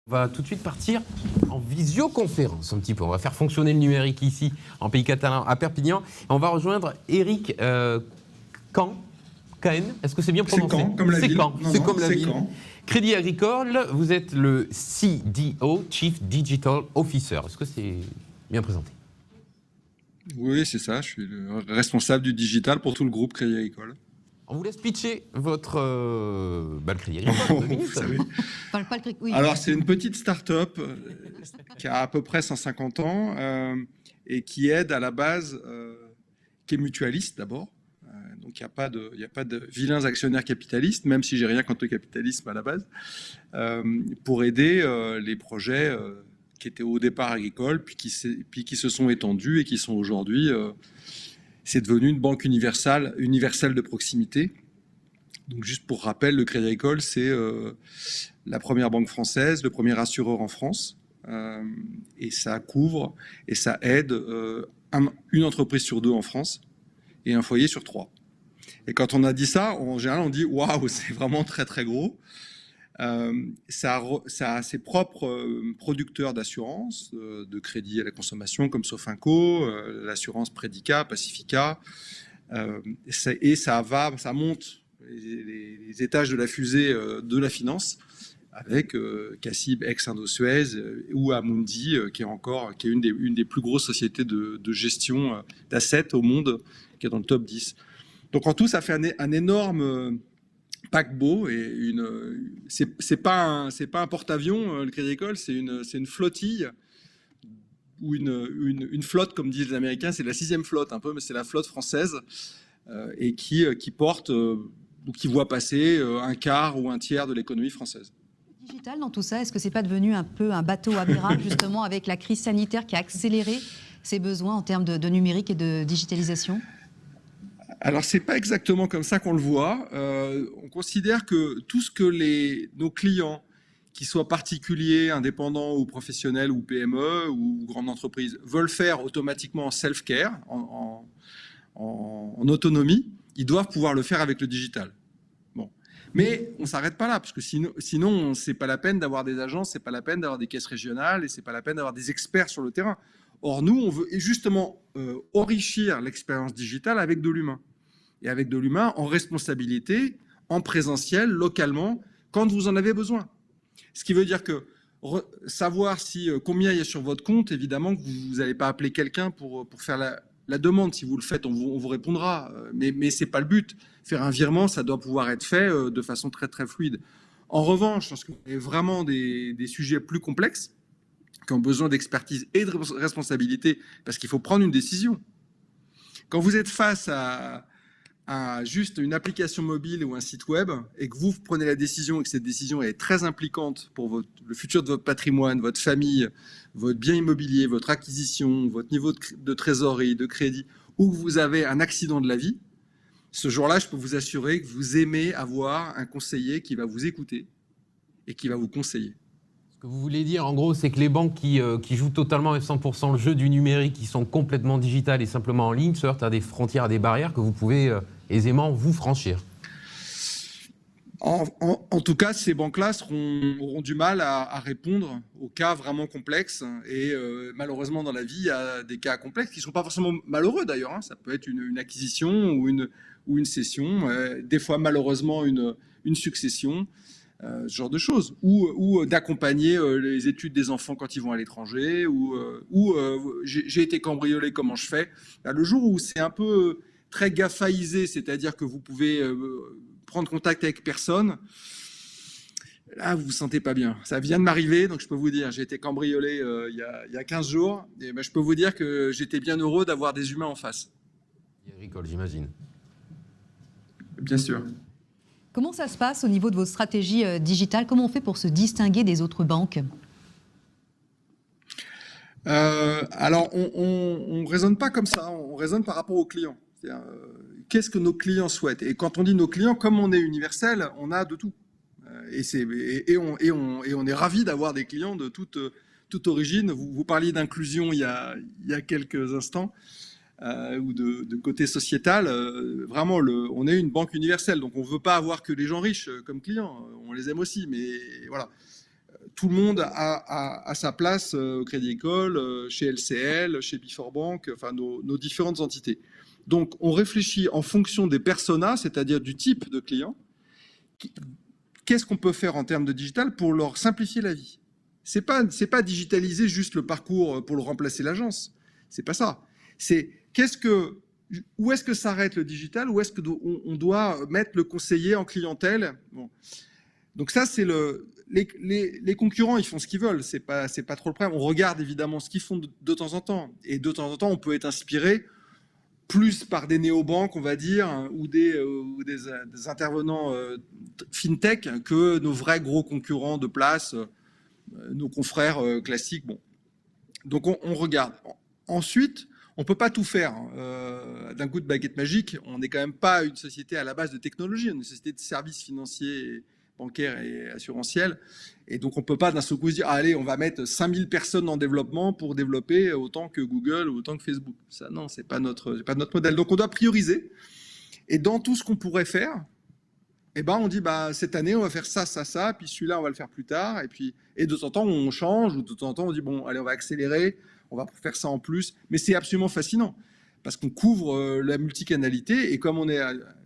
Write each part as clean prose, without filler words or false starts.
On va tout de suite partir en visioconférence un petit peu. On va faire fonctionner le numérique ici, en pays catalan, à Perpignan. Et on va rejoindre Eric Caen. Est-ce que c'est bien prononcé? C'est Caen, comme la ville. C'est comme la ville. Caen. Crédit Agricole, vous êtes le CDO, Chief Digital Officer. Est-ce que c'est bien présenté? Oui, c'est ça. Je suis le responsable du digital pour tout le groupe Crédit Agricole. On vous laisse pitcher votre le Crédit Agricole. 2 minutes. Vous savez. Oui. Alors, c'est une petite start-up qui a à peu près 150 ans et qui aide à la base, qui est mutualiste d'abord. Donc, il n'y a pas de vilains actionnaires capitalistes, même si j'ai rien contre le capitalisme à la base, pour aider les projets qui étaient au départ agricoles, puis qui se sont étendus et qui sont aujourd'hui... c'est devenu une banque universelle de proximité. Donc, juste pour rappel, le Crédit Agricole, c'est la première banque française, le premier assureur en France. Et ça couvre et ça aide une entreprise sur 2 en France et un foyer sur 3. Et quand on a dit ça, en général, on dit « Waouh, c'est vraiment très, très gros ». Ça a ses propres producteurs d'assurance, de crédit à la consommation comme Sofinco, l'assurance Predica, Pacifica, et ça monte les étages de la fusée de la finance avec CACIB, ex-Indosuez ou Amundi, qui est une des plus grosses sociétés de gestion d'assets au monde, qui est dans le top 10. Donc en tout, ça fait un énorme paquebot et c'est pas un porte-avions, le Crédit Agricole, c'est une flottille ou une flotte, comme disent les Américains, c'est la 6e flotte un peu, mais c'est la flotte française et qui porte ou qui voit passer un quart ou un tiers de l'économie française. Digital dans tout ça, est-ce que c'est pas devenu un peu un bateau amiral justement avec la crise sanitaire qui a accéléré ses besoins en termes de numérique et de digitalisation? Alors, c'est pas exactement comme ça qu'on le voit. On considère que tout ce que nos clients, qu'ils soient particuliers, indépendants ou professionnels ou PME ou grandes entreprises, veulent faire automatiquement en self-care, en autonomie, ils doivent pouvoir le faire avec le digital. Bon. Mais on ne s'arrête pas là, parce que sinon c'est pas la peine d'avoir des agences, c'est pas la peine d'avoir des caisses régionales et c'est pas la peine d'avoir des experts sur le terrain. Or, nous, on veut justement enrichir l'expérience digitale avec de l'humain. Et avec de l'humain en responsabilité, en présentiel, localement, quand vous en avez besoin. Ce qui veut dire que savoir combien il y a sur votre compte, évidemment que vous n'allez pas appeler quelqu'un pour faire la demande. Si vous le faites, on vous répondra. Mais ce n'est pas le but. Faire un virement, ça doit pouvoir être fait de façon très, très fluide. En revanche, lorsque vous avez vraiment des sujets plus complexes, qui ont besoin d'expertise et de responsabilité, parce qu'il faut prendre une décision. Quand vous êtes face à juste une application mobile ou un site web et que vous prenez la décision et que cette décision est très impliquante pour le futur de votre patrimoine, votre famille, votre bien immobilier, votre acquisition, votre niveau de trésorerie, de crédit, ou que vous avez un accident de la vie, ce jour-là, je peux vous assurer que vous aimez avoir un conseiller qui va vous écouter et qui va vous conseiller. Ce que vous voulez dire, en gros, c'est que les banques qui jouent totalement à 100% le jeu du numérique, qui sont complètement digitales et simplement en ligne, se heurtent à des frontières, à des barrières que vous pouvez aisément vous franchir. En tout cas, ces banques-là auront du mal à répondre aux cas vraiment complexes. Et malheureusement, dans la vie, il y a des cas complexes qui ne sont pas forcément malheureux d'ailleurs. Hein. Ça peut être une acquisition ou une cession. Des fois, malheureusement, une succession. Ce genre de choses, ou d'accompagner les études des enfants quand ils vont à l'étranger, ou j'ai été cambriolé, comment je fais? Là, le jour où c'est un peu très GAFAisé, c'est-à-dire que vous pouvez prendre contact avec personne, là vous vous sentez pas bien. Ça vient de m'arriver, donc je peux vous dire, j'ai été cambriolé il y a 15 jours, et ben, je peux vous dire que j'étais bien heureux d'avoir des humains en face. Agricole, j'imagine. Bien sûr. Comment ça se passe au niveau de vos stratégies digitales? Comment on fait pour se distinguer des autres banques? Alors, on ne raisonne pas comme ça, on raisonne par rapport aux clients. Qu'est-ce que nos clients souhaitent? Et quand on dit nos clients, comme on est universel, on a de tout. Et on est ravis d'avoir des clients de toute origine. Vous parliez d'inclusion il y a quelques instants. Ou de côté sociétal, vraiment, on est une banque universelle. Donc, on ne veut pas avoir que les gens riches comme clients. On les aime aussi, mais voilà. tout le monde a sa place au Crédit Agricole, chez LCL, chez Before Bank, enfin nos différentes entités. Donc, on réfléchit en fonction des personas, c'est-à-dire du type de client. Qu'est-ce qu'on peut faire en termes de digital pour leur simplifier la vie? C'est pas digitaliser juste le parcours pour le remplacer l'agence. C'est pas ça. C'est où est-ce que s'arrête le digital? Où est-ce qu'on doit mettre le conseiller en clientèle? Bon. Donc ça, c'est les concurrents, ils font ce qu'ils veulent. C'est pas trop le problème. On regarde évidemment ce qu'ils font de temps en temps. Et de temps en temps, on peut être inspiré plus par des néobanques, on va dire, ou des intervenants fintech que nos vrais gros concurrents de place, nos confrères classiques. Bon. Donc on regarde. Ensuite, on ne peut pas tout faire d'un coup de baguette magique. On n'est quand même pas une société à la base de technologie. On est une société de services financiers, bancaires et assurantiels. Et donc, on ne peut pas d'un seul coup se dire, allez, on va mettre 5000 personnes en développement pour développer autant que Google ou autant que Facebook. Ça, non, ce n'est pas notre modèle. Donc, on doit prioriser. Et dans tout ce qu'on pourrait faire, eh ben, on dit, cette année, on va faire ça, ça, ça, puis celui-là, on va le faire plus tard. Et de temps en temps, on change, ou de temps en temps, on dit, bon, allez, on va accélérer, on va faire ça en plus. Mais c'est absolument fascinant, parce qu'on couvre la multicanalité, et comme on est,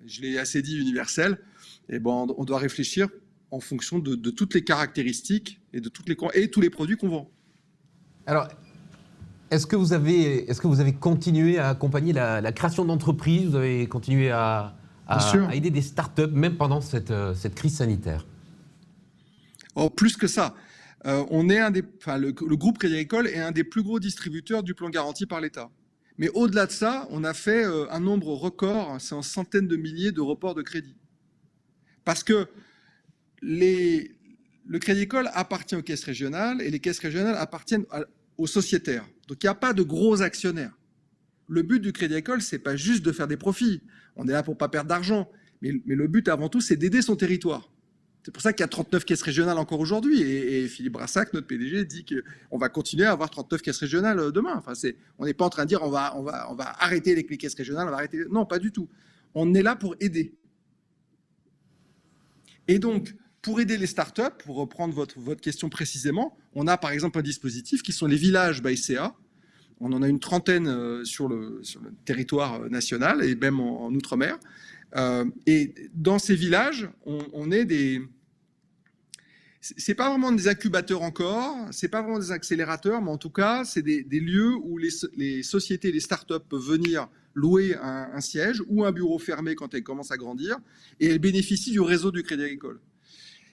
je l'ai assez dit, universel, eh ben, on doit réfléchir en fonction de toutes les caractéristiques et de tous les produits qu'on vend. Alors, est-ce que vous avez continué à accompagner la création d'entreprises? Vous avez continué à aider des startups, même pendant cette crise sanitaire? Oh, plus que ça. Le groupe Crédit Agricole est un des plus gros distributeurs du plan garanti par l'État. Mais au-delà de ça, on a fait un nombre record, c'est en centaines de milliers de reports de crédit. Parce que le Crédit Agricole appartient aux caisses régionales et les caisses régionales appartiennent aux sociétaires. Donc il n'y a pas de gros actionnaires. Le but du Crédit Agricole, ce n'est pas juste de faire des profits. On est là pour ne pas perdre d'argent. Mais le but avant tout, c'est d'aider son territoire. C'est pour ça qu'il y a 39 caisses régionales encore aujourd'hui. Et Philippe Brassac, notre PDG, dit qu'on va continuer à avoir 39 caisses régionales demain. Enfin, on n'est pas en train de dire on va arrêter les caisses régionales, on va arrêter. Non, pas du tout. On est là pour aider. Et donc, pour aider les startups, pour reprendre votre question précisément, on a par exemple un dispositif qui sont les villages by CA. On en a une trentaine sur le territoire national et même en Outre-mer. Et dans ces villages, on est des... C'est pas vraiment des incubateurs encore, c'est pas vraiment des accélérateurs, mais en tout cas, c'est des lieux où les sociétés, les startups peuvent venir louer un siège ou un bureau fermé quand elles commencent à grandir, et elles bénéficient du réseau du Crédit Agricole.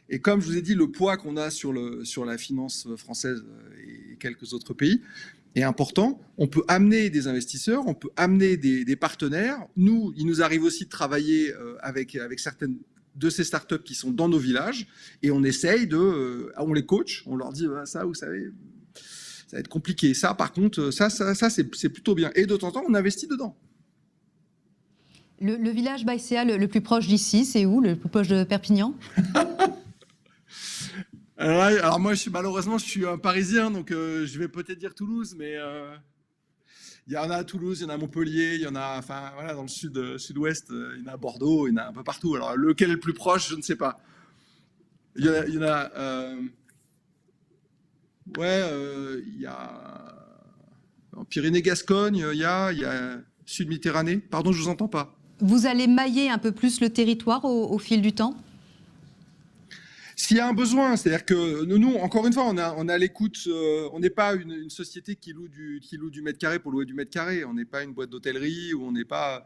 Et comme je vous ai dit, le poids qu'on a sur la finance française et quelques autres pays est important. On peut amener des investisseurs, on peut amener des partenaires. Nous, il nous arrive aussi de travailler avec certaines de ces startups qui sont dans nos villages, et on essaye on les coach, on leur dit ça, vous savez, ça va être compliqué. Ça, par contre, ça c'est plutôt bien. Et de temps en temps, on investit dedans. Le village by CA le plus proche d'ici, c'est où? Le plus proche de Perpignan? Alors moi, malheureusement, je suis un Parisien, donc je vais peut-être dire Toulouse, mais il y en a à Toulouse, il y en a à Montpellier, il y en a, enfin voilà, dans le sud-ouest, il y en a à Bordeaux, il y en a un peu partout. Alors lequel est le plus proche, je ne sais pas. Il y en a il y a en Pyrénées-Gascogne, il y a Sud-Méditerranée. Pardon, je vous entends pas. Vous allez mailler un peu plus le territoire au fil du temps? S'il y a un besoin, c'est-à-dire que nous, encore une fois, on est à l'écoute. On n'est pas une société qui loue du mètre carré pour louer du mètre carré. On n'est pas une boîte d'hôtellerie ou on n'est pas.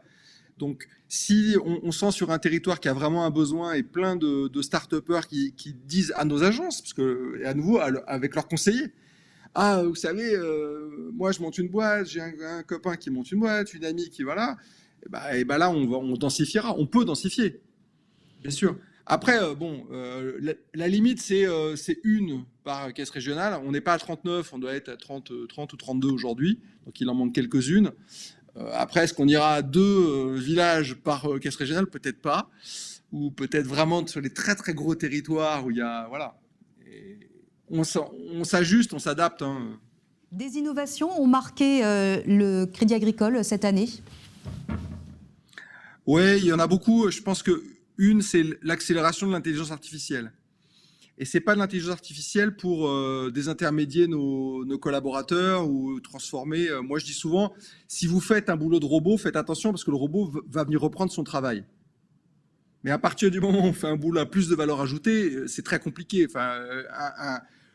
Donc, si on sent sur un territoire qu'il y a vraiment un besoin et plein de start-upers qui disent à nos agences, parce que, et à nouveau, avec leurs conseillers, ah, vous savez, moi je monte une boîte, j'ai un copain qui monte une boîte, une amie qui voilà, et ben là on densifiera, on peut densifier, bien sûr. Après, la limite, c'est une par caisse régionale. On n'est pas à 39, on doit être à 30 ou 32 aujourd'hui. Donc, il en manque quelques-unes. Après, est-ce qu'on ira à 2 villages par caisse régionale? Peut-être pas. Ou peut-être vraiment sur les très, très gros territoires où il y a... Voilà. Et on s'ajuste, on s'adapte. Hein. Des innovations ont marqué le Crédit Agricole cette année? Oui, il y en a beaucoup. Je pense que une, c'est l'accélération de l'intelligence artificielle. Et c'est pas de l'intelligence artificielle pour désintermédier nos collaborateurs ou transformer. Moi, je dis souvent, si vous faites un boulot de robot, faites attention parce que le robot va venir reprendre son travail. Mais à partir du moment où on fait un boulot à plus de valeur ajoutée, c'est très compliqué. Enfin,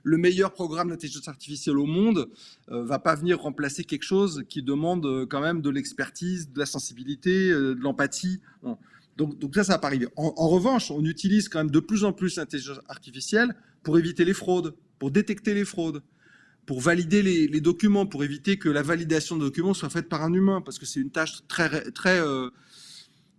le meilleur programme d'intelligence artificielle au monde va pas venir remplacer quelque chose qui demande quand même de l'expertise, de la sensibilité, de l'empathie. Bon. Donc ça va pas arriver. En revanche, on utilise quand même de plus en plus l'intelligence artificielle pour éviter les fraudes, pour détecter les fraudes, pour valider les documents, pour éviter que la validation de documents soit faite par un humain, parce que c'est une tâche très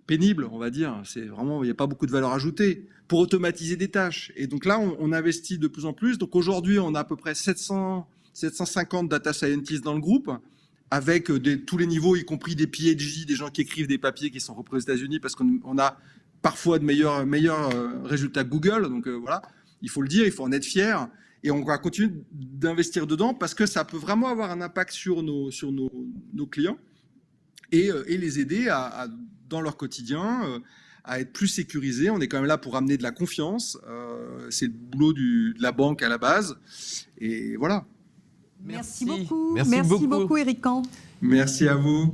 pénible, on va dire. C'est vraiment, il n'y a pas beaucoup de valeur ajoutée, pour automatiser des tâches. Et donc là, on investit de plus en plus. Donc aujourd'hui, on a à peu près 750 data scientists dans le groupe, avec tous les niveaux, y compris des PhD, des gens qui écrivent des papiers qui sont repris aux États-Unis, parce qu'on a parfois de meilleurs résultats que Google. Donc voilà, il faut le dire, il faut en être fier. Et on va continuer d'investir dedans parce que ça peut vraiment avoir un impact sur nos clients et les aider dans leur quotidien à être plus sécurisés. On est quand même là pour amener de la confiance. C'est le boulot de la banque à la base. Et voilà. Merci beaucoup. Merci beaucoup, Eric Camp. Merci à vous.